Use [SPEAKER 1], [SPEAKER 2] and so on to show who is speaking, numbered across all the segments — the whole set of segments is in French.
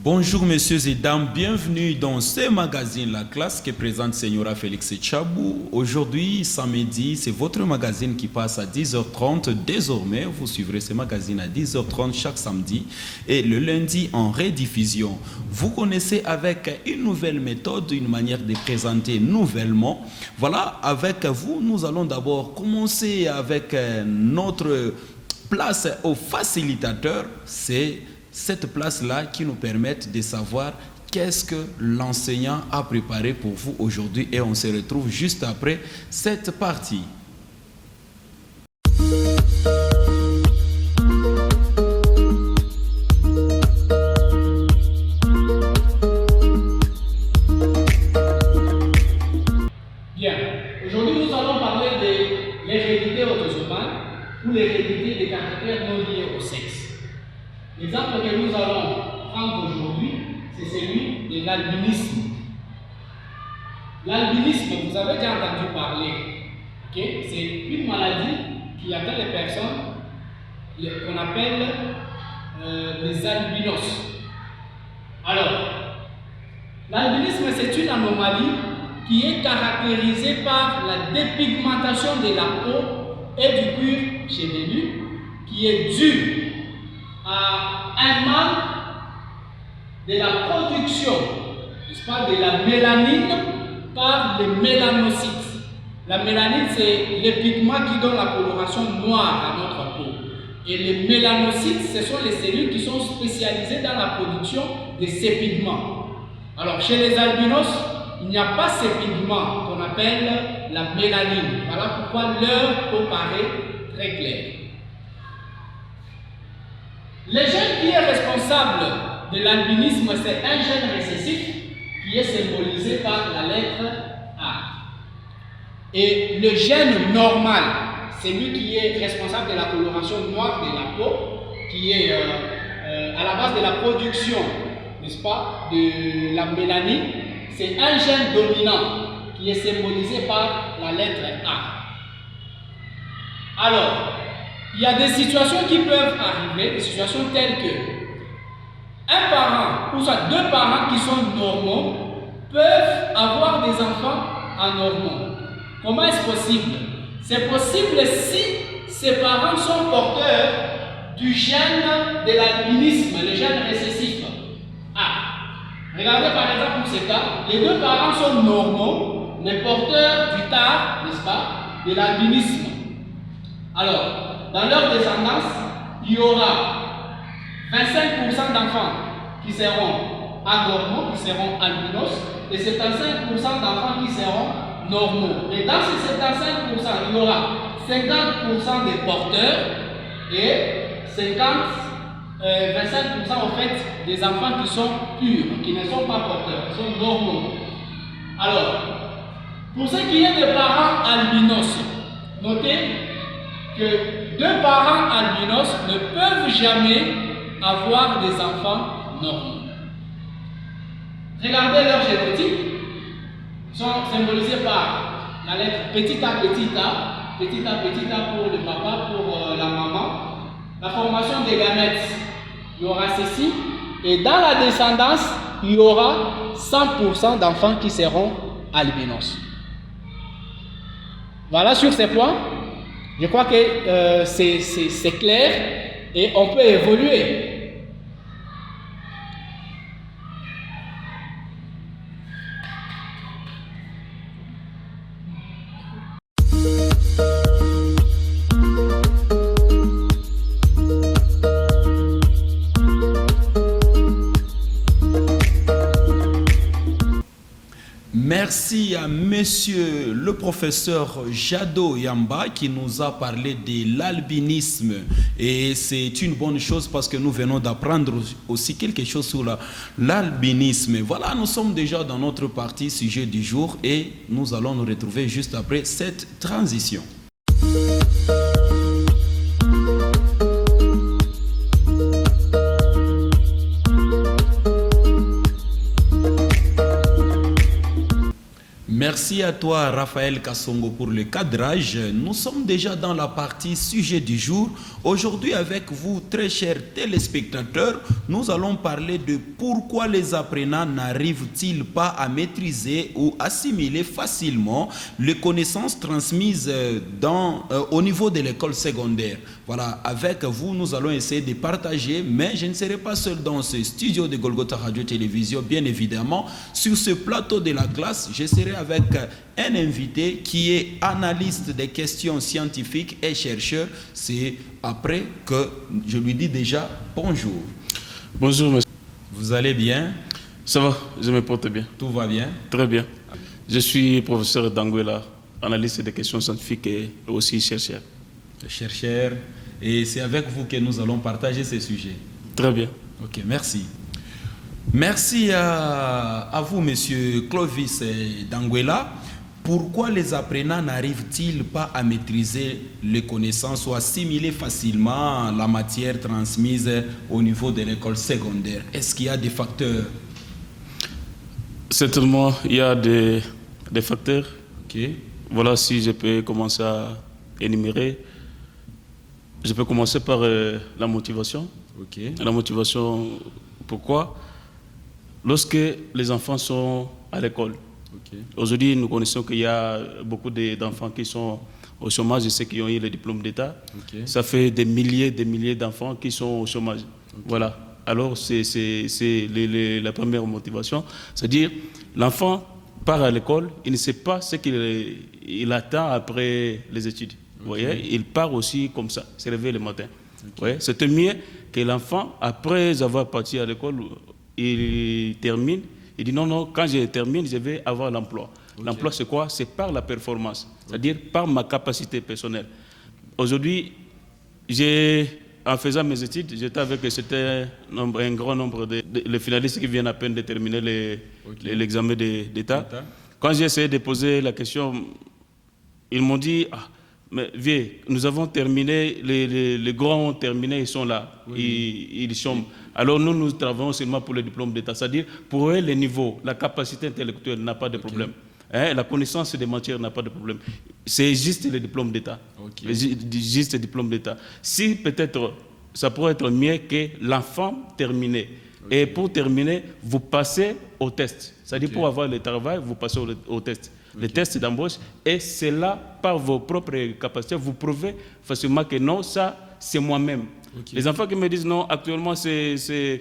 [SPEAKER 1] Bonjour messieurs et dames, bienvenue dans ce magazine La Classe que présente Señora Félix Tchabou. Aujourd'hui, samedi, c'est votre magazine qui passe à 10h30. Désormais, vous suivrez ce magazine à 10h30 chaque samedi et le lundi en rediffusion. Vous connaissez avec une nouvelle méthode, une manière de présenter nouvellement. Voilà, avec vous, nous allons d'abord commencer avec notre place au facilitateur. C'est cette place-là qui nous permet de savoir qu'est-ce que l'enseignant a préparé pour vous aujourd'hui et on se retrouve juste après cette partie.
[SPEAKER 2] Bien, aujourd'hui nous allons parler de l'hérédité autosomale ou l'hérédité des caractères non liés au sexe. L'exemple que nous allons prendre aujourd'hui, c'est celui de l'albinisme. L'albinisme, vous avez déjà entendu parler, okay? C'est une maladie qui atteint les personnes qu'on appelle les albinos. Alors, l'albinisme, c'est une anomalie qui est caractérisée par la dépigmentation de la peau et du cuir chevelu qui est due à un manque de la production, n'est-ce pas, de la mélanine par les mélanocytes. La mélanine, c'est les pigments qui donnent la coloration noire à notre peau. Et les mélanocytes, ce sont les cellules qui sont spécialisées dans la production de ces pigments. Alors, chez les albinos, il n'y a pas ces pigments qu'on appelle la mélanine. Voilà pourquoi leur peau paraît très claire. Le gène qui est responsable de l'albinisme, c'est un gène récessif qui est symbolisé par la lettre A. Et le gène normal, c'est lui qui est responsable de la coloration noire de la peau, qui est à la base de la production, n'est-ce pas, de la mélanine. C'est un gène dominant qui est symbolisé par la lettre A. Alors, il y a des situations qui peuvent arriver, des situations telles que un parent ou soit deux parents qui sont normaux peuvent avoir des enfants anormaux. Comment est-ce possible? C'est possible si ces parents sont porteurs du gène de l'albinisme, le gène récessif A. Regardez par exemple pour ce cas, les deux parents sont normaux, mais porteurs du TAR, n'est-ce pas, de l'albinisme. Alors, dans leur descendance, il y aura 25% d'enfants qui seront anormaux, qui seront albinos, et 75% d'enfants qui seront normaux. Et dans ces 75%, il y aura 50% des porteurs et 25% en fait des enfants qui sont purs, qui ne sont pas porteurs, qui sont normaux. Alors, pour ce qui est des parents albinos, notez que deux parents albinos ne peuvent jamais avoir des enfants normaux. Regardez leur génotype. Ils sont symbolisés par la lettre petit a, petit a pour le papa, pour la maman. La formation des gamètes, il y aura ceci. Et dans la descendance, il y aura 100% d'enfants qui seront albinos. Voilà sur ces points. Je crois que c'est clair et on peut évoluer.
[SPEAKER 1] Merci à monsieur le professeur Jado Yamba qui nous a parlé de l'albinisme et c'est une bonne chose parce que nous venons d'apprendre aussi quelque chose sur l'albinisme. Voilà, nous sommes déjà dans notre partie sujet du jour et nous allons nous retrouver juste après cette transition. Merci à toi, Raphaël Kassongo, pour le cadrage. Nous sommes déjà dans la partie sujet du jour. Aujourd'hui, avec vous, très chers téléspectateurs, nous allons parler de pourquoi les apprenants n'arrivent-ils pas maîtriser ou assimiler facilement les connaissances transmises au niveau de l'école secondaire. Voilà, avec vous, nous allons essayer de partager, mais je ne serai pas seul dans ce studio de Golgotha Radio-Télévision, bien évidemment. Sur ce plateau de la classe, je serai avec un invité qui est analyste des questions scientifiques et chercheur. C'est après que je lui dis déjà bonjour.
[SPEAKER 3] Bonjour, monsieur.
[SPEAKER 1] Vous allez bien?
[SPEAKER 3] Ça va, je me porte bien.
[SPEAKER 1] Tout va bien?
[SPEAKER 3] Très bien. Je suis professeur d'Anguilla, analyste des questions scientifiques et aussi chercheur.
[SPEAKER 1] Chercheur, et c'est avec vous que nous allons partager ces sujets.
[SPEAKER 3] Très bien.
[SPEAKER 1] Ok, merci. Merci à vous, monsieur Clovis d'Anguilla. Pourquoi les apprenants n'arrivent-ils pas à maîtriser les connaissances ou assimiler facilement la matière transmise au niveau de l'école secondaire? Est-ce qu'il y a des facteurs?
[SPEAKER 3] Certainement, il y a des facteurs.
[SPEAKER 1] Ok.
[SPEAKER 3] Voilà, si je peux commencer à énumérer. Je peux commencer par la motivation.
[SPEAKER 1] Ok.
[SPEAKER 3] La motivation, pourquoi? Lorsque les enfants sont à l'école.
[SPEAKER 1] Okay.
[SPEAKER 3] Aujourd'hui, nous connaissons qu'il y a beaucoup d'enfants qui sont au chômage, je sais qu'ils ont eu le diplôme d'État.
[SPEAKER 1] Okay.
[SPEAKER 3] Ça fait des milliers d'enfants qui sont au chômage. Okay. Voilà. Alors, c'est la première motivation. C'est-à-dire, l'enfant part à l'école, il ne sait pas ce qu'il attend après les études. Vous voyez, il part aussi comme ça, se réveille le matin. Okay. C'est mieux que l'enfant, après avoir parti à l'école, il termine. Il dit non, quand je termine, je vais avoir l'emploi. Okay. L'emploi, c'est quoi? C'est par la performance, c'est-à-dire par ma capacité personnelle. Aujourd'hui, en faisant mes études, j'étais avec un grand nombre de finalistes qui viennent à peine de terminer l'examen d'État. Quand j'ai essayé de poser la question, ils m'ont dit mais vieux, nous avons terminé, les grands ont terminé, ils sont là, ils sont. Alors nous travaillons seulement pour le diplôme d'État, c'est-à-dire pour eux, les niveaux, la capacité intellectuelle n'a pas de problème. La connaissance des matières n'a pas de problème. C'est juste le diplôme d'État. Juste le diplôme d'État. Si peut-être, ça pourrait être mieux que l'enfant termine. Et pour terminer, vous passez au test. C'est-à-dire pour avoir le travail, vous passez au test. Le test d'embauche, et c'est là, par vos propres capacités, vous prouvez facilement que non, ça, c'est moi-même. Les enfants qui me disent non, actuellement, c'est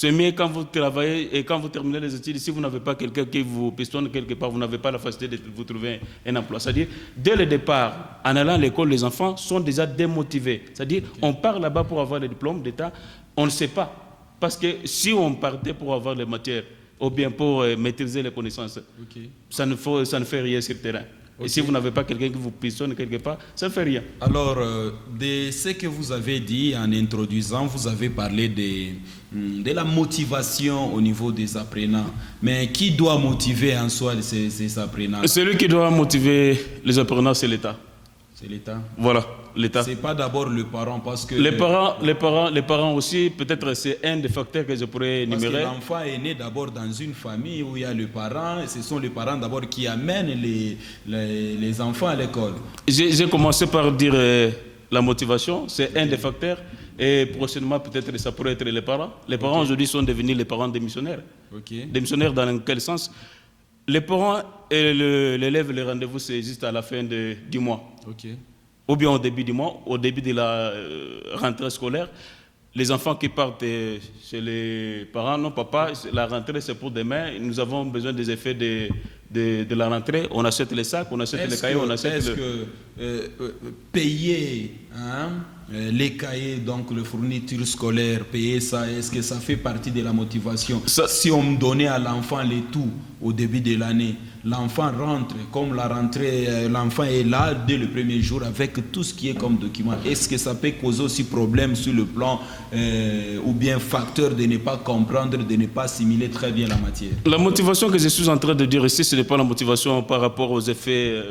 [SPEAKER 3] mieux quand vous travaillez et quand vous terminez les études, si vous n'avez pas quelqu'un qui vous pistonne quelque part, vous n'avez pas la facilité de vous trouver un emploi. C'est-à-dire, dès le départ, en allant à l'école, les enfants sont déjà démotivés. C'est-à-dire, on part là-bas pour avoir le diplôme d'État, on ne sait pas. Parce que si on partait pour avoir les matières, ou bien pour maîtriser les connaissances, ça ne fait rien sur le terrain. Et si vous n'avez pas quelqu'un qui vous pistonne quelque part, ça ne fait rien.
[SPEAKER 1] Alors, de ce que vous avez dit en introduisant, vous avez parlé de la motivation au niveau des apprenants. Mais qui doit motiver en soi ces apprenants?
[SPEAKER 3] Celui qui doit motiver les apprenants, c'est l'État.
[SPEAKER 1] C'est l'État.
[SPEAKER 3] Voilà, l'État.
[SPEAKER 1] C'est pas d'abord le parent parce que...
[SPEAKER 3] Les parents aussi, peut-être c'est un des facteurs que je pourrais énumérer.
[SPEAKER 1] Parce que l'enfant est né d'abord dans une famille où il y a le parent, et ce sont les parents d'abord qui amènent les enfants à l'école. J'ai
[SPEAKER 3] commencé par dire la motivation, c'est un des facteurs, et prochainement peut-être ça pourrait être les parents. Les parents aujourd'hui sont devenus les parents des missionnaires. Des missionnaires dans quel sens? Les parents et l'élève, le rendez-vous, c'est juste à la fin du mois. Ou bien au début du mois, au début de la rentrée scolaire. Les enfants qui partent chez les parents, non papa, la rentrée c'est pour demain, nous avons besoin des effets de la rentrée, on achète les sacs, on achète les cahiers, on achète...
[SPEAKER 1] Est-ce que payer les cahiers, donc les fournitures scolaires, payer ça, est-ce que ça fait partie de la motivation? Si on donnait à l'enfant les tout au début de l'année, l'enfant rentre, comme la rentrée, l'enfant est là dès le premier jour avec tout ce qui est comme document. Est-ce que ça peut causer aussi problème sur le plan ou bien facteur de ne pas comprendre, de ne pas assimiler très bien la matière?
[SPEAKER 3] La motivation que je suis en train de dire ici, ce n'est pas la motivation par rapport aux effets,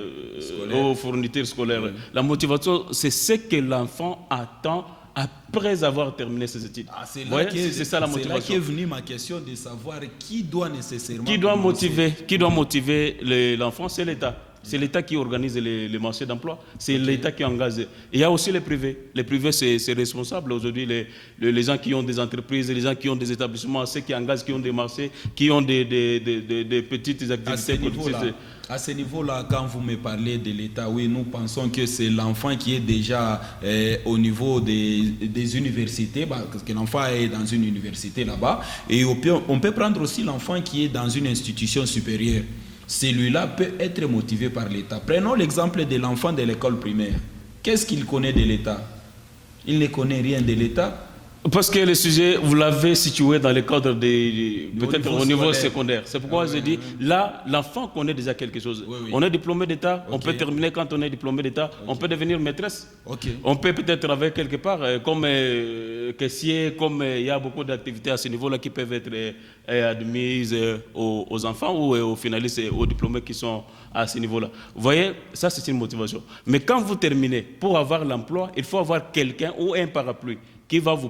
[SPEAKER 3] aux fournitures scolaires. La motivation, c'est ce que l'enfant attend après avoir terminé ses études.
[SPEAKER 1] Ah, c'est
[SPEAKER 3] Vous voyez,
[SPEAKER 1] là
[SPEAKER 3] c'est ça la motivation.
[SPEAKER 1] C'est là qu'est venue ma question de savoir qui doit nécessairement...
[SPEAKER 3] Qui doit motiver l'enfant, c'est l'État. C'est l'État qui organise les marchés d'emploi. C'est l'État qui engage. Il y a aussi les privés. Les privés, c'est responsable. Aujourd'hui, les gens qui ont des entreprises, les gens qui ont des établissements, ceux qui engagent, qui ont des marchés, qui ont des petites activités.
[SPEAKER 1] À ce niveau-là, quand vous me parlez de l'État, oui, nous pensons que c'est l'enfant qui est déjà au niveau des universités, parce que l'enfant est dans une université là-bas. Et on peut prendre aussi l'enfant qui est dans une institution supérieure. Celui-là peut être motivé par l'État. Prenons l'exemple de l'enfant de l'école primaire. Qu'est-ce qu'il connaît de l'État? Il ne connaît rien de l'État.
[SPEAKER 3] Parce que le sujet, vous l'avez situé dans le cadre peut-être au niveau secondaire. C'est pourquoi je dis, là, l'enfant connaît déjà quelque chose.
[SPEAKER 1] Oui.
[SPEAKER 3] On est diplômé d'État, on peut terminer quand on est diplômé d'État, on peut devenir maîtresse.
[SPEAKER 1] Okay.
[SPEAKER 3] On peut peut-être travailler quelque part comme caissier, comme il y a beaucoup d'activités à ce niveau-là qui peuvent être admises aux enfants ou aux finalistes, aux diplômés qui sont à ce niveau-là. Vous voyez, ça c'est une motivation. Mais quand vous terminez, pour avoir l'emploi, il faut avoir quelqu'un ou un parapluie qui va vous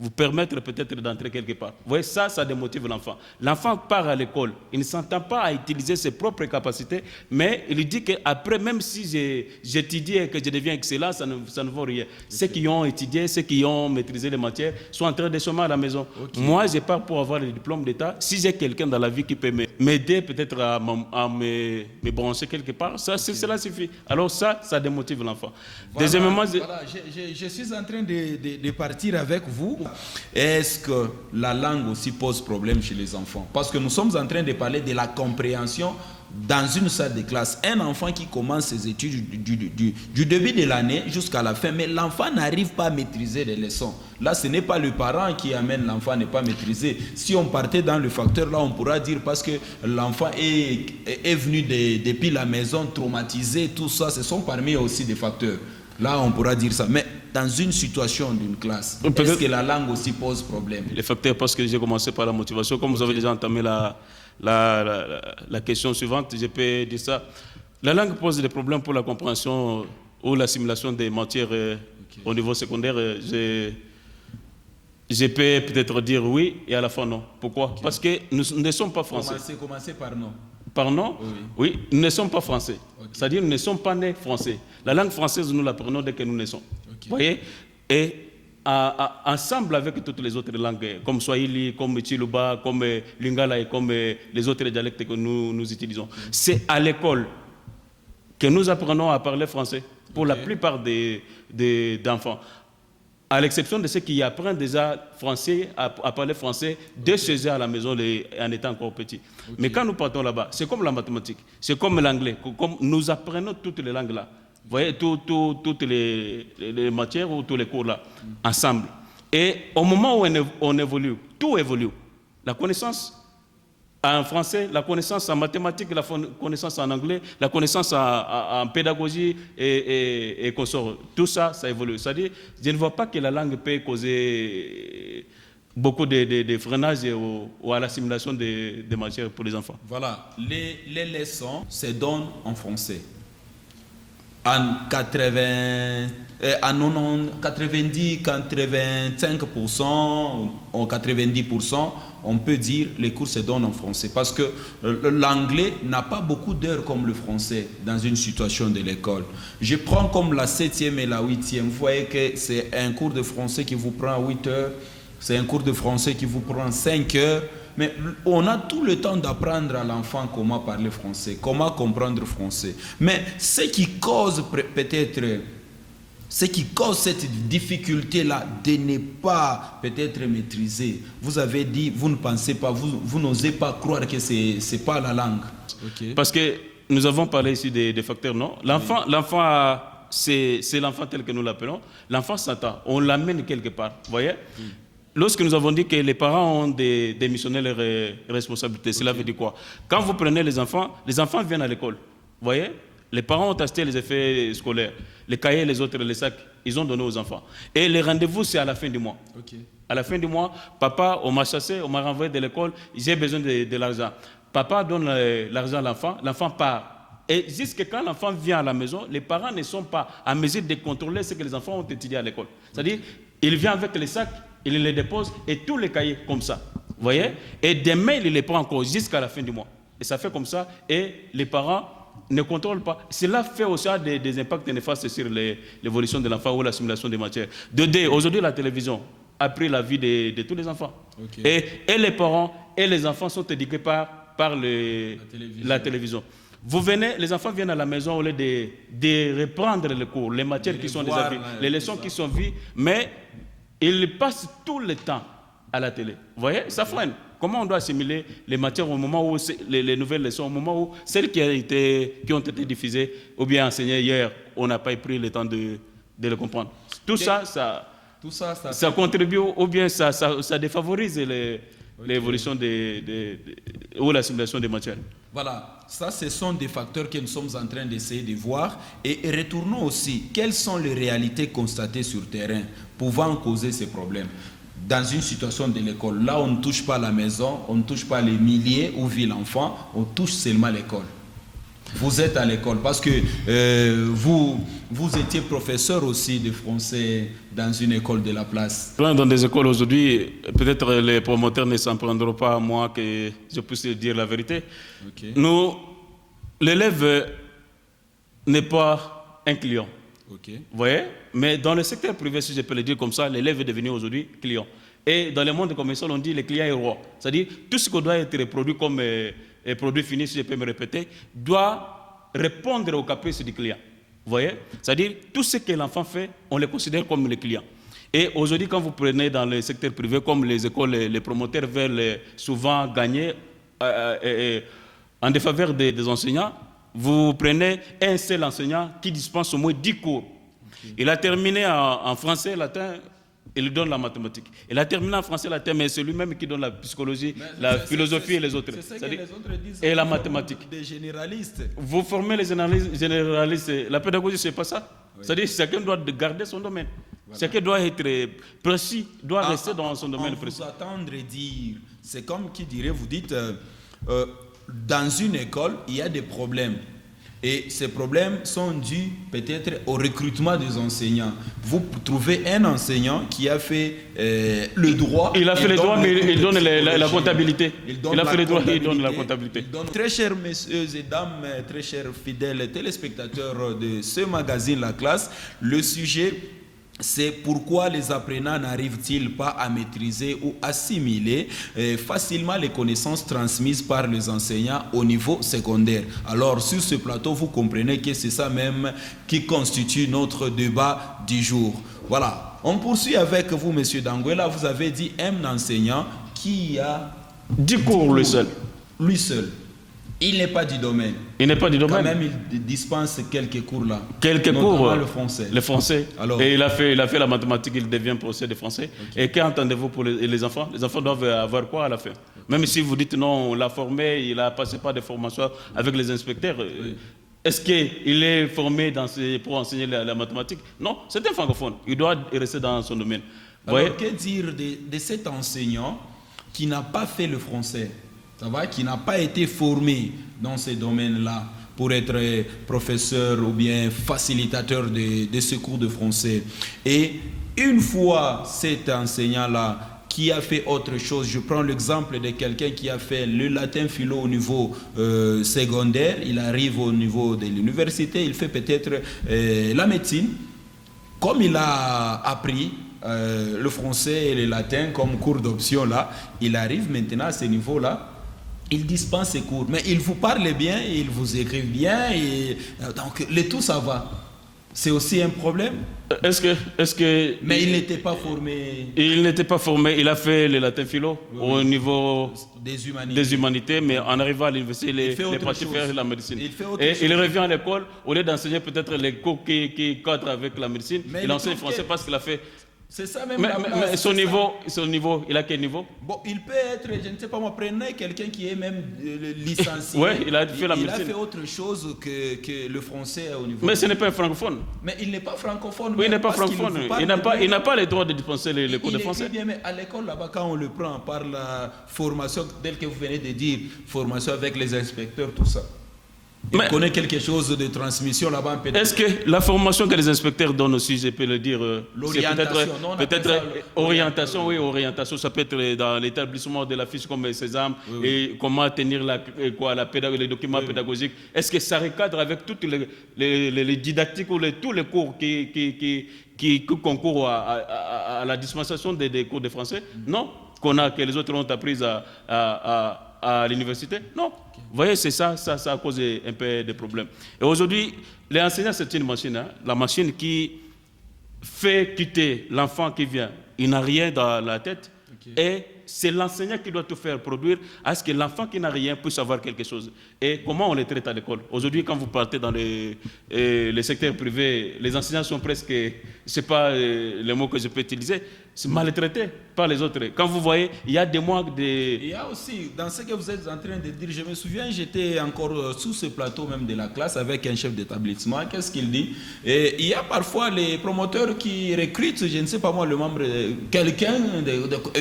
[SPEAKER 3] permettre peut-être d'entrer quelque part. Vous voyez, ça démotive l'enfant. L'enfant part à l'école, il ne s'entend pas à utiliser ses propres capacités, mais il dit qu'après, même si j'étudie et que je deviens excellent, ça ne vaut rien. Ceux qui ont étudié, ceux qui ont maîtrisé les matières, sont en train de chômer à la maison. Moi, je pars pour avoir le diplôme d'État. Si j'ai quelqu'un dans la vie qui peut m'aider peut-être à me brancher quelque part, cela suffit. Alors ça démotive l'enfant.
[SPEAKER 1] Deuxièmement, je suis en train de partir avec vous. Est-ce que la langue aussi pose problème chez les enfants? Parce que nous sommes en train de parler de la compréhension dans une salle de classe. Un enfant qui commence ses études du début de l'année jusqu'à la fin, mais l'enfant n'arrive pas à maîtriser les leçons. Là, ce n'est pas le parent qui amène l'enfant à ne pas maîtriser. Si on partait dans le facteur, là, on pourra dire parce que l'enfant est venu depuis la maison traumatisé, tout ça, ce sont parmi aussi des facteurs. Là, on pourra dire ça. Mais dans une situation d'une classe, est-ce que la langue aussi pose problème?
[SPEAKER 3] Les facteurs, parce que j'ai commencé par la motivation. Comme vous avez déjà entamé la question suivante, je peux dire ça. La langue pose des problèmes pour la compréhension ou l'assimilation des matières au niveau secondaire. Je peux peut-être dire oui et à la fin non. Pourquoi? Parce que nous ne sommes pas français.
[SPEAKER 1] Commencez par non.
[SPEAKER 3] Par non? Oui, nous ne sommes pas français. C'est-à-dire nous ne sommes pas nés français. La langue française, nous l'apprenons dès que nous naissons. Vous voyez? Et ensemble avec toutes les autres langues, comme Swahili, comme Chiluba, comme Lingala et comme les autres dialectes que nous utilisons. C'est à l'école que nous apprenons à parler français pour la plupart d'enfants. À l'exception de ceux qui apprennent déjà français, à parler français dès chez eux à la maison en étant encore petits. Mais quand nous partons là-bas, c'est comme la mathématique, c'est comme l'anglais, comme nous apprenons toutes les langues là. Vous voyez, toutes les matières ou tous les cours là, ensemble. Et au moment où on évolue, tout évolue. La connaissance en français, la connaissance en mathématiques, la connaissance en anglais, la connaissance en pédagogie et consorts. Tout ça, ça évolue. C'est-à-dire, je ne vois pas que la langue peut causer beaucoup de freinage ou à l'assimilation des matières pour les enfants.
[SPEAKER 1] Voilà, les leçons se donnent en français. En 90, 85% ou 90%, on peut dire que les cours se donnent en français. Parce que l'anglais n'a pas beaucoup d'heures comme le français dans une situation de l'école. Je prends comme la 7e et la 8e. Vous voyez que c'est un cours de français qui vous prend 8 heures. C'est un cours de français qui vous prend 5 heures. Mais on a tout le temps d'apprendre à l'enfant comment parler français, comment comprendre français. Mais ce qui cause peut-être, ce qui cause cette difficulté-là de ne pas peut-être maîtriser, vous avez dit, vous ne pensez pas, vous n'osez pas croire que ce n'est pas la langue.
[SPEAKER 3] Okay. Parce que nous avons parlé ici des facteurs, non? L'enfant, c'est l'enfant tel que nous l'appelons. L'enfant s'attend, on l'amène quelque part, vous voyez? Lorsque nous avons dit que les parents ont démissionné leurs responsabilités, cela veut dire quoi? Quand vous prenez les enfants viennent à l'école. Vous voyez? Les parents ont acheté les effets scolaires, les cahiers, les autres, les sacs, ils ont donné aux enfants. Et les rendez-vous, c'est à la fin du mois. À la fin du mois, papa, on m'a chassé, on m'a renvoyé de l'école, j'ai besoin de l'argent. Papa donne l'argent à l'enfant part. Et jusqu'à quand l'enfant vient à la maison, les parents ne sont pas à mesure de contrôler ce que les enfants ont étudié à l'école. C'est-à-dire, il vient avec les sacs, il les dépose et tous les cahiers comme ça. Vous voyez? Et demain, il les prend encore jusqu'à la fin du mois. Et ça fait comme ça. Et les parents ne contrôlent pas. Cela fait aussi des impacts néfastes sur l'évolution de l'enfant ou l'assimilation des matières. Aujourd'hui, la télévision a pris la vie de tous les enfants. Okay. Et les parents et les enfants sont éduqués par la télévision. Vous venez, les enfants viennent à la maison au lieu de reprendre les cours, les matières qui sont déjà vues, les leçons qui sont vues, mais ils passent tout le temps à la télé. Vous voyez, ça freine. Comment on doit assimiler les matières au moment où les nouvelles leçons, au moment où celles qui ont été diffusées ou bien enseignées hier, on n'a pas pris le temps de les comprendre. Tout ça contribue ou bien ça défavorise l'évolution ou l'assimilation des matières.
[SPEAKER 1] Voilà, ça ce sont des facteurs que nous sommes en train d'essayer de voir. Et retournons aussi, quelles sont les réalités constatées sur terrain pouvant causer ces problèmes? Dans une situation de l'école, là on ne touche pas la maison, on ne touche pas les milliers où vit l'enfant, on touche seulement l'école. Vous êtes à l'école parce que vous étiez professeur aussi de français dans une école de la place.
[SPEAKER 3] Dans des écoles aujourd'hui, peut-être les promoteurs ne s'en prendront pas à moi que je puisse dire la vérité. Okay. Nous, l'élève n'est pas un client. Okay. Vous voyez? Mais dans le secteur privé, si je peux le dire comme ça, l'élève est devenu aujourd'hui client. Et dans le monde commercial, on dit le client est roi. C'est-à-dire, tout ce qui doit être produit comme produit fini, si je peux me répéter, doit répondre aux caprices du client. Vous voyez? C'est-à-dire, tout ce que l'enfant fait, on le considère comme le client. Et aujourd'hui, quand vous prenez dans le secteur privé, comme les écoles, les promoteurs veulent souvent gagner en défaveur des enseignants, vous prenez un seul enseignant qui dispense au moins 10 cours. Okay. Il a terminé en français, latin, il donne la mathématique. Il a terminé en français, latin, mais c'est lui-même qui donne la psychologie, la philosophie et les autres.
[SPEAKER 1] C'est ce que les autres disent.
[SPEAKER 3] Et la mathématique.
[SPEAKER 1] Des généralistes.
[SPEAKER 3] Vous formez les généralistes. La pédagogie, c'est pas ça. Oui. C'est-à-dire que chacun doit garder son domaine. Voilà. Chacun doit être précis, doit rester dans son domaine précis.
[SPEAKER 1] Vous attendre dire, c'est comme qui dirait, vous dites... dans une école, il y a des problèmes. Et ces problèmes sont dus peut-être au recrutement des enseignants. Vous trouvez un enseignant qui a fait le droit.
[SPEAKER 3] Il a fait le droit, mais il donne la comptabilité. Il a fait le droit, il donne la comptabilité.
[SPEAKER 1] Très chers messieurs et dames, très chers fidèles téléspectateurs de ce magazine La Classe, le sujet... c'est pourquoi les apprenants n'arrivent-ils pas à maîtriser ou assimiler facilement les connaissances transmises par les enseignants au niveau secondaire. Alors, sur ce plateau, vous comprenez que c'est ça même qui constitue notre débat du jour. Voilà, on poursuit avec vous, monsieur Danguela. Vous avez dit un enseignant qui a
[SPEAKER 3] 10 cours, lui seul.
[SPEAKER 1] Lui seul. Il n'est pas du domaine.
[SPEAKER 3] Il n'est pas du domaine.
[SPEAKER 1] Quand même, il dispense quelques cours là.
[SPEAKER 3] Quelques cours.
[SPEAKER 1] Le français.
[SPEAKER 3] Le français. Alors, et il a fait la mathématique, il devient professeur de français. Okay. Et qu'entendez-vous pour les enfants? Les enfants doivent avoir quoi à la fin? Même si vous dites non, on l'a formé, il a passé par des formations avec les inspecteurs. Oui. Est-ce qu'il est formé pour enseigner la mathématique? Non, c'est un francophone. Il doit rester dans son domaine.
[SPEAKER 1] Alors, que dire de cet enseignant qui n'a pas fait le français? Ça va, qui n'a pas été formé dans ces domaines-là pour être professeur ou bien facilitateur de ce cours de français. Et une fois cet enseignant-là qui a fait autre chose, je prends l'exemple de quelqu'un qui a fait le latin philo au niveau secondaire, il arrive au niveau de l'université, il fait peut-être la médecine. Comme il a appris le français et le latin comme cours d'option là, il arrive maintenant à ce niveau-là. Il dispense ses cours, mais il vous parle bien, il vous écrit bien, et donc le tout ça va. C'est aussi un problème.
[SPEAKER 3] Est-ce que
[SPEAKER 1] mais il n'était pas formé.
[SPEAKER 3] Il n'était pas formé. Il a fait le latin philo au niveau des humanités, mais en arrivant à l'université, il est parti faire la médecine. Il revient à l'école, au lieu d'enseigner peut-être les cours qui cadrent avec la médecine, mais il enseigne français parce qu'il a fait.
[SPEAKER 1] C'est ça même.
[SPEAKER 3] Mais son niveau, il a quel niveau?
[SPEAKER 1] Bon, il peut être, je ne sais pas moi, prenez quelqu'un qui est même licencié.
[SPEAKER 3] Oui, il a fait la médecine.
[SPEAKER 1] Il a fait autre chose que le français au niveau.
[SPEAKER 3] Mais ce n'est pas un francophone.
[SPEAKER 1] Mais il n'est pas francophone.
[SPEAKER 3] Oui, il n'est pas francophone. Il n'a pas le droit de dispenser les cours de français.
[SPEAKER 1] Il bien, mais à l'école là-bas, quand on le prend par la formation, telle que vous venez de dire, formation avec les inspecteurs, tout ça. Il connaît quelque chose de transmission là-bas peut-être.
[SPEAKER 3] Est-ce que la formation que les inspecteurs donnent aussi, je peux le dire, c'est peut-être orientation, oui, orientation, ça peut être dans l'établissement de la fiche comme Sésame, et comment tenir les documents pédagogiques. Est-ce que ça recadre avec toutes les didactiques ou tous les cours qui concourent à la dispensation des cours de français? Non, que les autres ont appris à l'université? Non. Vous voyez, c'est ça a causé un peu de problèmes. Et aujourd'hui, les enseignants, c'est une machine, hein, la machine qui fait quitter l'enfant qui vient. Il n'a rien dans la tête. Et c'est l'enseignant qui doit tout faire produire à ce que l'enfant qui n'a rien puisse avoir quelque chose. Et comment on les traite à l'école? Aujourd'hui, quand vous partez dans les secteurs privés, les enseignants sont presque, je ne sais pas le mot que je peux utiliser, maltraités par les autres. Quand vous voyez, il y a des mois de...
[SPEAKER 1] Il y a aussi, dans ce que vous êtes en train de dire, je me souviens, j'étais encore sous ce plateau même de la classe avec un chef d'établissement. Qu'est-ce qu'il dit? Et il y a parfois les promoteurs qui recrutent, je ne sais pas moi, le membre, quelqu'un,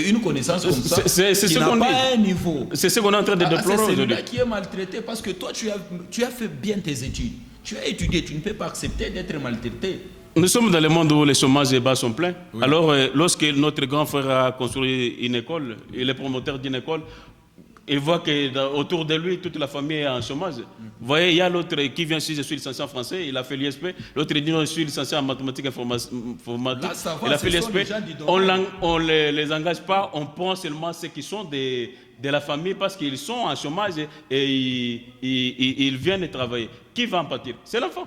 [SPEAKER 1] une connaissance comme ça, qui n'a pas un niveau.
[SPEAKER 3] C'est ce qu'on est en train de déplorer aujourd'hui.
[SPEAKER 1] C'est celui-là qui est maltraité parce que toi, tu as fait bien tes études. Tu as étudié, tu ne peux pas accepter d'être maltraité.
[SPEAKER 3] Nous sommes dans le monde où les chômages et bas sont pleins. Oui. Alors, lorsque notre grand frère a construit une école, il est promoteur d'une école, il voit qu'autour de lui, toute la famille est en chômage. Vous voyez, il y a l'autre qui vient ici, je suis licencié en français, il a fait l'ISP. L'autre dit, non, je suis licencié en mathématiques et informatique. Il a fait l'ISP. On ne les engage pas, on prend seulement ceux qui sont de la famille parce qu'ils sont en chômage et ils viennent travailler. Qui va en pâtir? C'est l'enfant.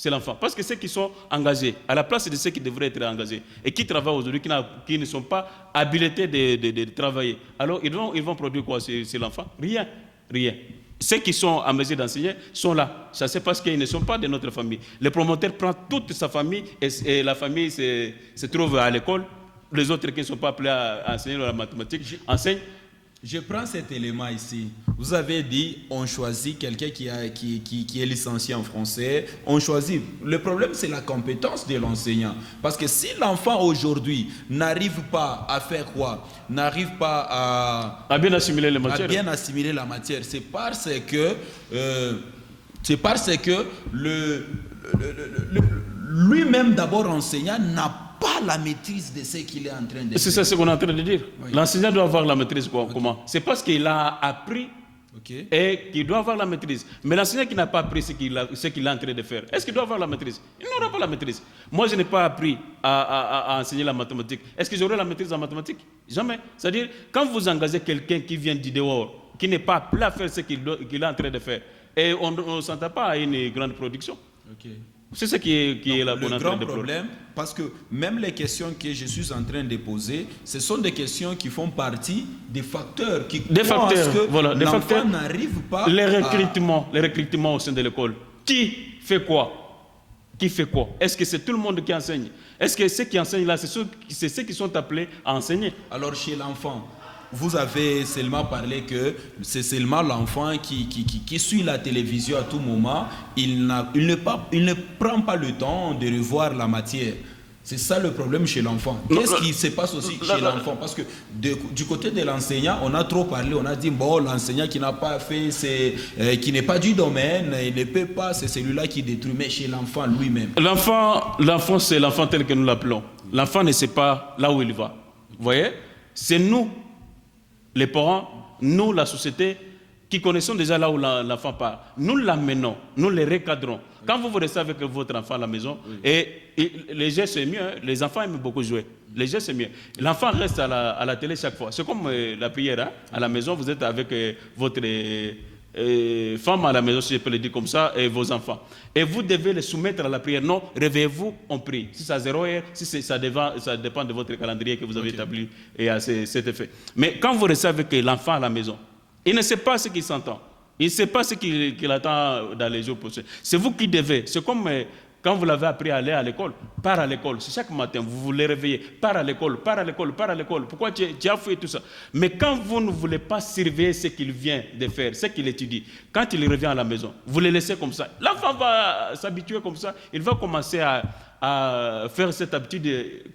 [SPEAKER 3] C'est l'enfant. Parce que ceux qui sont engagés, à la place de ceux qui devraient être engagés, et qui travaillent aujourd'hui, qui ne sont pas habilités de travailler, alors ils vont produire quoi? C'est l'enfant? Rien. Ceux qui sont en mesure d'enseigner sont là. Ça c'est parce qu'ils ne sont pas de notre famille. Le promoteur prend toute sa famille et la famille se trouve à l'école. Les autres qui ne sont pas appelés à enseigner la mathématique enseignent.
[SPEAKER 1] Je prends cet élément ici. Vous avez dit, on choisit quelqu'un qui est licencié en français. On choisit. Le problème, c'est la compétence de l'enseignant. Parce que si l'enfant aujourd'hui n'arrive pas à faire quoi? N'arrive pas
[SPEAKER 3] à bien assimiler la matière.
[SPEAKER 1] C'est parce que lui-même d'abord enseignant n'a pas la maîtrise de ce qu'il est en train de faire.
[SPEAKER 3] C'est ça ce qu'on est en train de dire. Oui. L'enseignant doit avoir la maîtrise. Comment? C'est parce qu'il a appris et qu'il doit avoir la maîtrise. Mais l'enseignant qui n'a pas appris ce qu'il est en train de faire, est-ce qu'il doit avoir la maîtrise? Il n'aura pas la maîtrise. Moi, je n'ai pas appris à enseigner la mathématique. Est-ce que j'aurai la maîtrise en mathématiques? Jamais. C'est-à-dire, quand vous engagez quelqu'un qui vient du dehors, qui n'est pas appelé à faire ce qu'il est en train de faire, et on ne s'entend pas à une grande production. C'est ce qui est là.
[SPEAKER 1] Le grand problème, parce que même les questions que je suis en train de poser, ce sont des questions qui font partie des facteurs qui font que l'enfant n'arrive pas
[SPEAKER 3] les recrutements au sein de l'école. Qui fait quoi? Est-ce que c'est tout le monde qui enseigne? Est-ce que ceux qui enseignent là, c'est ceux qui sont appelés à enseigner?
[SPEAKER 1] Alors chez l'enfant, vous avez seulement parlé que c'est seulement l'enfant qui suit la télévision à tout moment. Il ne prend pas le temps de revoir la matière. C'est ça le problème chez l'enfant. Qu'est-ce qui se passe aussi chez l'enfant? Parce que du côté de l'enseignant, on a trop parlé. On a dit, bon, l'enseignant qui n'a pas fait, qui n'est pas du domaine, il ne peut pas, c'est celui-là qui détruit. Mais chez l'enfant lui-même.
[SPEAKER 3] L'enfant, c'est l'enfant tel que nous l'appelons. L'enfant ne sait pas là où il va. Vous voyez? C'est nous, les parents, nous, la société, qui connaissons déjà là où l'enfant part. Nous l'amenons, nous les recadrons. Quand vous restez avec votre enfant à la maison, et les jeux c'est mieux, hein, les enfants aiment beaucoup jouer. Les jeux c'est mieux. L'enfant reste à la télé chaque fois. C'est comme la prière, hein. À la maison, vous êtes avec votre femme à la maison, si je peux le dire comme ça, et vos enfants. Et vous devez les soumettre à la prière. Non, réveillez-vous, on prie. Si c'est à 0 heure, ça dépend de votre calendrier que vous avez établi et à cet effet. Mais quand vous restez avec l'enfant à la maison, il ne sait pas ce qu'il s'entend. Il ne sait pas ce qu'il attend dans les jours prochains. C'est vous qui devez. C'est comme quand vous l'avez appris à aller à l'école. Pars à l'école. C'est chaque matin, vous vous les réveillez. Pars à l'école, pars à l'école, pars à l'école. Pourquoi tu as fait tout ça? Mais quand vous ne voulez pas surveiller ce qu'il vient de faire, ce qu'il étudie, quand il revient à la maison, vous le laissez comme ça. L'enfant va s'habituer comme ça. Il va commencer à faire cette habitude,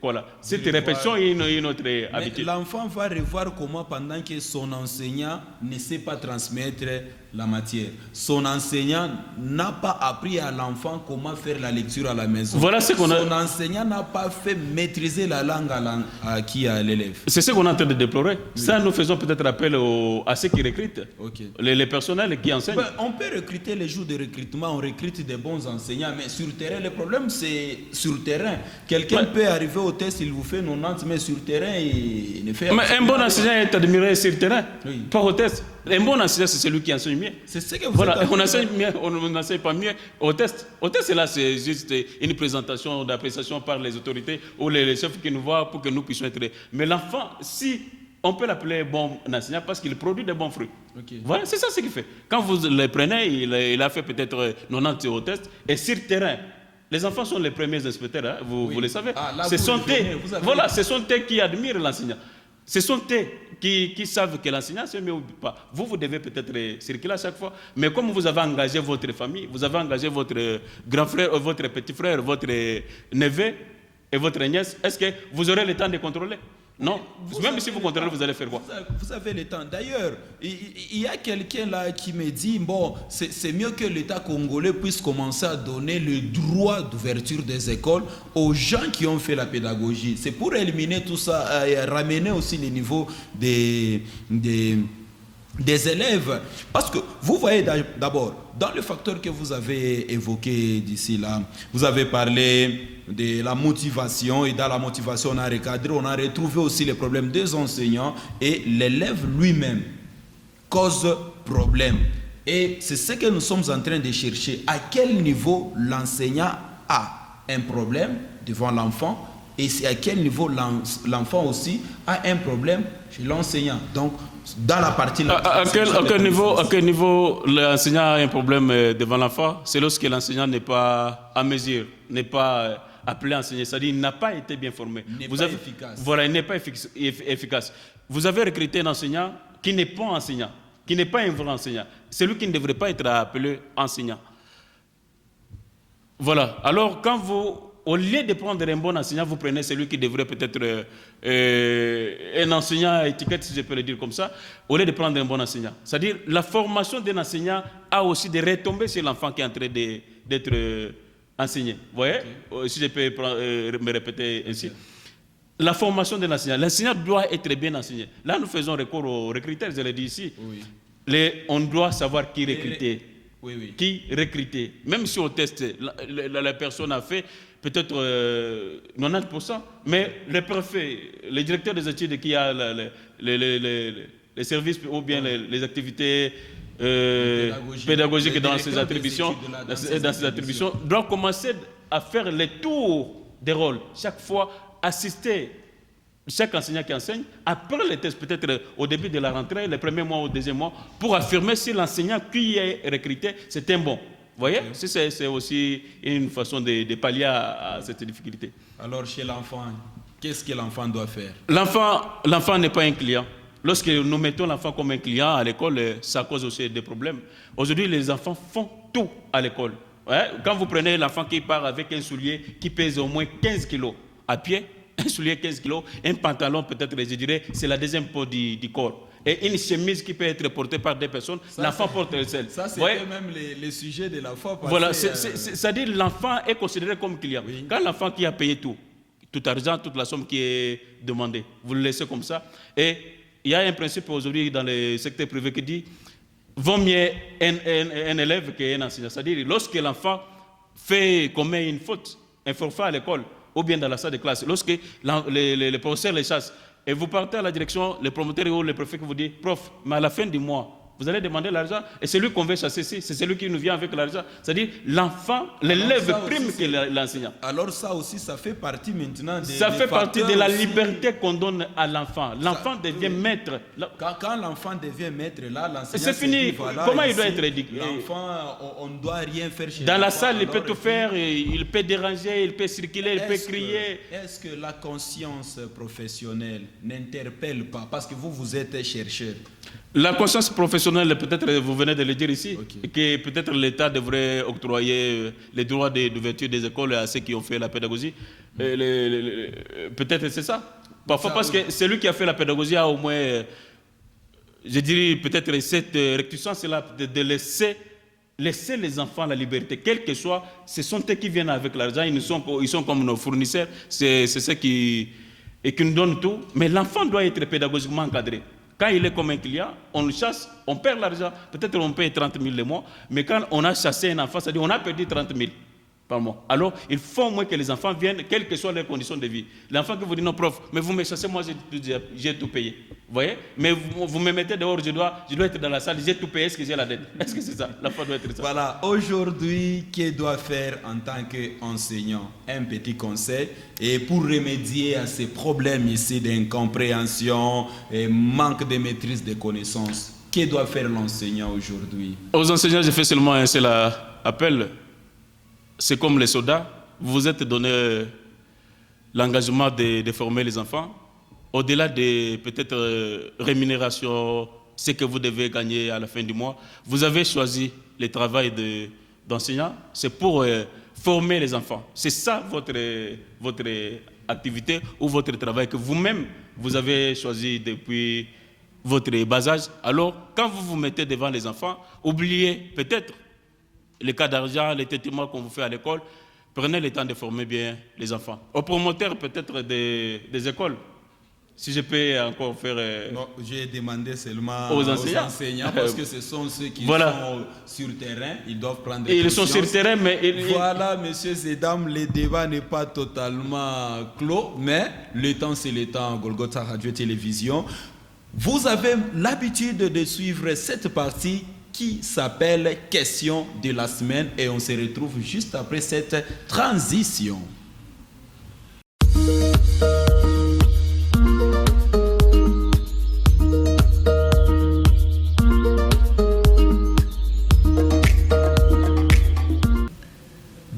[SPEAKER 3] voilà, cette répétition est une autre habitude.
[SPEAKER 1] L'enfant va revoir comment pendant que son enseignant ne sait pas transmettre la matière. Son enseignant n'a pas appris à l'enfant comment faire la lecture à la maison.
[SPEAKER 3] Voilà ce qu'on a...
[SPEAKER 1] Son enseignant n'a pas fait maîtriser la langue à l'élève.
[SPEAKER 3] C'est ce qu'on est en train de déplorer. Oui. Ça, nous faisons peut-être appel à ceux qui recrutent, les personnels qui enseignent.
[SPEAKER 1] On peut recruter les jours de recrutement, on recrute des bons enseignants, mais sur le terrain, le problème c'est sur le terrain. Quelqu'un peut arriver au test, il vous fait 90, mais sur le terrain, il ne fait rien.
[SPEAKER 3] Mais un bon enseignant est admiré sur le terrain, pas au test. Un bon enseignant, c'est celui qui enseigne mieux.
[SPEAKER 1] C'est ce que vous êtes
[SPEAKER 3] on enseigne mieux, on n'enseigne pas mieux au test. Au test, là, c'est juste une présentation d'appréciation par les autorités ou les chefs qui nous voient pour que nous puissions être. Mais l'enfant, si on peut l'appeler bon enseignant parce qu'il produit des bons fruits. Voilà, c'est ça ce qu'il fait. Quand vous le prenez, il a fait peut-être 90 au test, et sur le terrain, les enfants sont les premiers inspecteurs, hein, vous le savez. Ce sont eux qui admirent l'enseignant. Ce sont eux qui savent que l'enseignant c'est mieux ou pas. Vous devez peut-être circuler à chaque fois, mais comme vous avez engagé votre famille, vous avez engagé votre grand frère, votre petit frère, votre neveu et votre nièce, est-ce que vous aurez le temps de contrôler? Non, même si vous contrôlez, vous allez faire quoi?
[SPEAKER 1] Vous avez le temps. D'ailleurs, il y a quelqu'un là qui me dit, bon, c'est mieux que l'État congolais puisse commencer à donner le droit d'ouverture des écoles aux gens qui ont fait la pédagogie. C'est pour éliminer tout ça, et ramener aussi les niveaux des élèves. Parce que vous voyez d'abord, dans le facteur que vous avez évoqué d'ici là, vous avez parlé de la motivation, et dans la motivation on a recadré, on a retrouvé aussi les problèmes des enseignants, et l'élève lui-même cause problème. Et c'est ce que nous sommes en train de chercher. À quel niveau l'enseignant a un problème devant l'enfant, et c'est à quel niveau l'enfant aussi a un problème chez l'enseignant. Donc, dans la partie...
[SPEAKER 3] À quel niveau l'enseignant a un problème devant l'enfant? C'est lorsque l'enseignant n'est pas à mesure, n'est pas appelé à enseigner, c'est-à-dire qu'il n'a pas été bien formé.
[SPEAKER 1] Il n'est pas efficace.
[SPEAKER 3] Voilà, il n'est pas efficace. Vous avez recruté un enseignant qui n'est pas enseignant, qui n'est pas un vrai enseignant. Celui qui ne devrait pas être appelé enseignant. Voilà. Alors, quand vous... Au lieu de prendre un bon enseignant, vous prenez celui qui devrait peut-être un enseignant à étiquette, si je peux le dire comme ça, au lieu de prendre un bon enseignant. C'est-à-dire, la formation d'un enseignant a aussi des retombées sur l'enfant qui est en train d'être enseigné. Vous voyez, si je peux me répéter ainsi. La formation de l'enseignant doit être bien enseigné. Là, nous faisons recours aux recruteurs, je l'ai dit ici. On doit savoir qui recruter. Qui recruter. Même si au test, la personne a fait peut-être 90%, mais le préfet, le directeur des études qui a les services ou bien les activités pédagogiques dans ses attributions, doit commencer à faire le tour des rôles. Chaque fois, assister chaque enseignant qui enseigne, après les tests, peut-être au début de la rentrée, les premiers mois ou deuxième mois, pour affirmer si l'enseignant qui est recruté, c'est un bon. Vous voyez, c'est aussi une façon de pallier à cette difficulté.
[SPEAKER 1] Alors, chez l'enfant, qu'est-ce que l'enfant doit faire?
[SPEAKER 3] L'enfant n'est pas un client. Lorsque nous mettons l'enfant comme un client à l'école, ça cause aussi des problèmes. Aujourd'hui, les enfants font tout à l'école. Ouais? Quand vous prenez l'enfant qui part avec un soulier qui pèse au moins 15 kilos à pied, un soulier 15 kilos, un pantalon peut-être, je dirais, c'est la deuxième peau du corps. Et une chemise qui peut être portée par deux personnes, l'enfant porte celle.
[SPEAKER 1] Ça, c'était même les sujets de la fois passée.
[SPEAKER 3] Voilà, c'est-à-dire l'enfant est considéré comme client. Oui. Quand l'enfant qui a payé tout argent, toute la somme qui est demandée, vous le laissez comme ça. Et il y a un principe aujourd'hui dans le secteur privé qui dit vaut mieux un élève qu'un enseignant. C'est-à-dire lorsque l'enfant commet une faute, un forfait à l'école, ou bien dans la salle de classe, lorsque les professeurs les chassent, et vous partez à la direction, le promoteur ou le préfet qui vous dit, prof, mais à la fin du mois, vous allez demander l'argent, et celui qu'on veut chasser ici, c'est celui qui nous vient avec l'argent. C'est-à-dire l'enfant, l'élève prime que l'enseignant.
[SPEAKER 1] Alors ça aussi, ça fait partie maintenant
[SPEAKER 3] ça fait partie de la liberté qu'on donne à l'enfant. L'enfant devient maître.
[SPEAKER 1] Quand l'enfant devient maître, là, l'enseignant...
[SPEAKER 3] C'est fini. Voilà, comment il doit être éduqué?
[SPEAKER 1] L'enfant, on ne doit rien faire chez lui.
[SPEAKER 3] Dans la salle, il peut tout faire, il peut déranger, il peut circuler, il peut crier.
[SPEAKER 1] Est-ce que la conscience professionnelle n'interpelle pas? Parce que vous êtes chercheur.
[SPEAKER 3] La conscience professionnelle personnel, peut-être vous venez de le dire ici,
[SPEAKER 1] Ok.
[SPEAKER 3] que peut-être l'État devrait octroyer les droits d'ouverture des écoles à ceux qui ont fait la pédagogie. Peut-être c'est ça. Parfois,
[SPEAKER 1] Ça,
[SPEAKER 3] parce que celui qui a fait la pédagogie a au moins, je dirais peut-être cette réticence-là de laisser les enfants la liberté, quel que soit, ce sont eux qui viennent avec l'argent, ils sont comme nos fournisseurs, c'est ceux qui nous donnent tout, mais l'enfant doit être pédagogiquement encadré. Quand il est comme un client, on le chasse, on perd l'argent, peut-être on paye 30 000 le mois, mais quand on a chassé un enfant, c'est-à-dire on a perdu 30 000 par mois. Alors, il faut au moins que les enfants viennent, quelles que soient leurs conditions de vie. L'enfant qui vous dit non, prof, mais vous me chassez, moi j'ai tout payé. Vous voyez? Mais vous me mettez dehors, je dois être dans la salle, j'ai tout payé, est-ce que j'ai la dette? Est-ce que c'est ça? L'enfant doit être ça.
[SPEAKER 1] Voilà, aujourd'hui, que doit faire en tant qu'enseignant? Un petit conseil et pour remédier à ces problèmes ici d'incompréhension et manque de maîtrise des connaissances. Que doit faire l'enseignant aujourd'hui?
[SPEAKER 3] Aux enseignants, j'ai fait seulement un seul appel. C'est comme les soldats, vous vous êtes donné l'engagement de former les enfants. Au-delà de peut-être rémunération, ce que vous devez gagner à la fin du mois, vous avez choisi le travail d'enseignant, c'est pour former les enfants. C'est ça votre activité ou votre travail que vous-même, vous avez choisi depuis votre bas âge. Alors, quand vous vous mettez devant les enfants, oubliez peut-être les cas d'argent, les traitements qu'on vous fait à l'école, prenez le temps de former bien les enfants. Aux promoteurs peut-être des écoles, si je peux encore faire...
[SPEAKER 1] Non, j'ai demandé seulement
[SPEAKER 3] aux enseignants
[SPEAKER 1] parce que ce sont ceux qui
[SPEAKER 3] voilà.
[SPEAKER 1] sont sur terrain, ils doivent prendre des
[SPEAKER 3] Et ils sont sur terrain, mais...
[SPEAKER 1] Voilà, messieurs et dames, le débat n'est pas totalement clos, mais le temps c'est le temps, Golgotha Radio-Télévision. Vous avez l'habitude de suivre cette partie qui s'appelle Question de la semaine et on se retrouve juste après cette transition.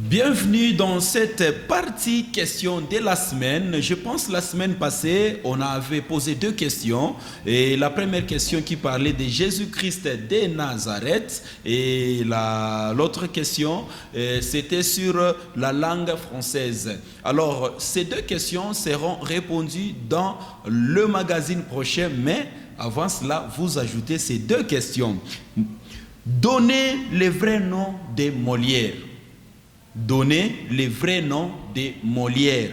[SPEAKER 1] Bienvenue dans cette partie question de la semaine. Je pense la semaine passée, on avait posé deux questions. Et la première question qui parlait de Jésus-Christ de Nazareth. Et l'autre question, c'était sur la langue française. Alors, ces deux questions seront répondues dans le magazine prochain. Mais avant cela, vous ajoutez ces deux questions. Donnez le vrai nom de Molière. Donnez le vrai nom de Molière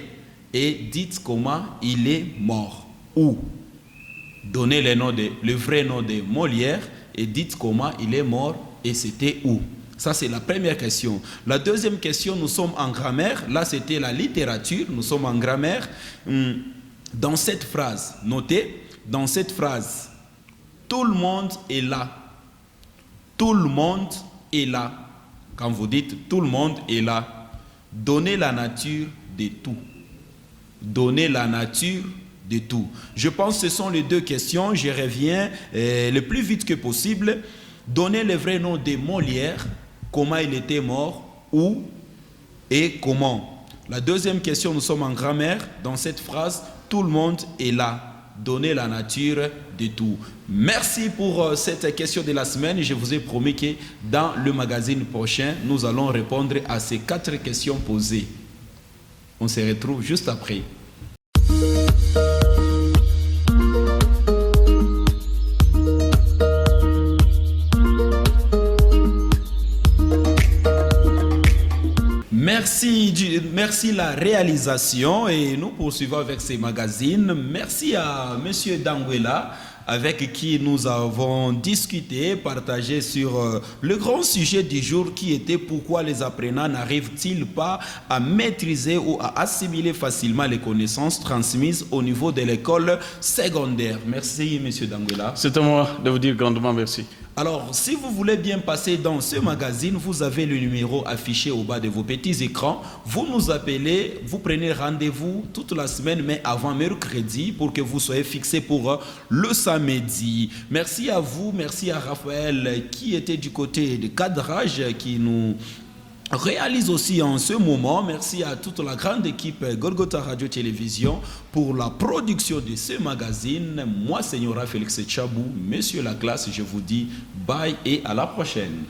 [SPEAKER 1] et dites comment il est mort. Ou donnez le vrai nom de Molière et dites comment il est mort et c'était où. Ça, c'est la première question. La deuxième question, nous sommes en grammaire. Là, c'était la littérature. Nous sommes en grammaire. Dans cette phrase, notez, dans cette phrase, tout le monde est là. Tout le monde est là. Quand vous dites tout le monde est là, donnez la nature de tout. Donnez la nature de tout. Je pense que ce sont les deux questions. Je reviens le plus vite que possible. Donnez le vrai nom de Molière, comment il était mort, où et comment. La deuxième question, nous sommes en grammaire. Dans cette phrase, tout le monde est là. Donnez la nature de tout. Merci pour cette question de la semaine. Je vous ai promis que dans le magazine prochain, nous allons répondre à ces 4 questions posées. On se retrouve juste après. Merci la réalisation et nous poursuivons avec ces magazines. Merci à Monsieur Danguela avec qui nous avons discuté, partagé sur le grand sujet du jour qui était pourquoi les apprenants n'arrivent-ils pas à maîtriser ou à assimiler facilement les connaissances transmises au niveau de l'école secondaire. Merci Monsieur Danguela.
[SPEAKER 3] C'est à moi de vous dire grandement merci.
[SPEAKER 1] Alors, si vous voulez bien passer dans ce magazine, vous avez le numéro affiché au bas de vos petits écrans. Vous nous appelez, vous prenez rendez-vous toute la semaine, mais avant mercredi, pour que vous soyez fixés pour le samedi. Merci à vous, merci à Raphaël qui était du côté de cadrage, qui nous réalise aussi en ce moment. Merci à toute la grande équipe Golgotha Radio Télévision pour la production de ce magazine. Moi, Señora Félix Tchabou, Monsieur la classe, je vous dis bye et à la prochaine.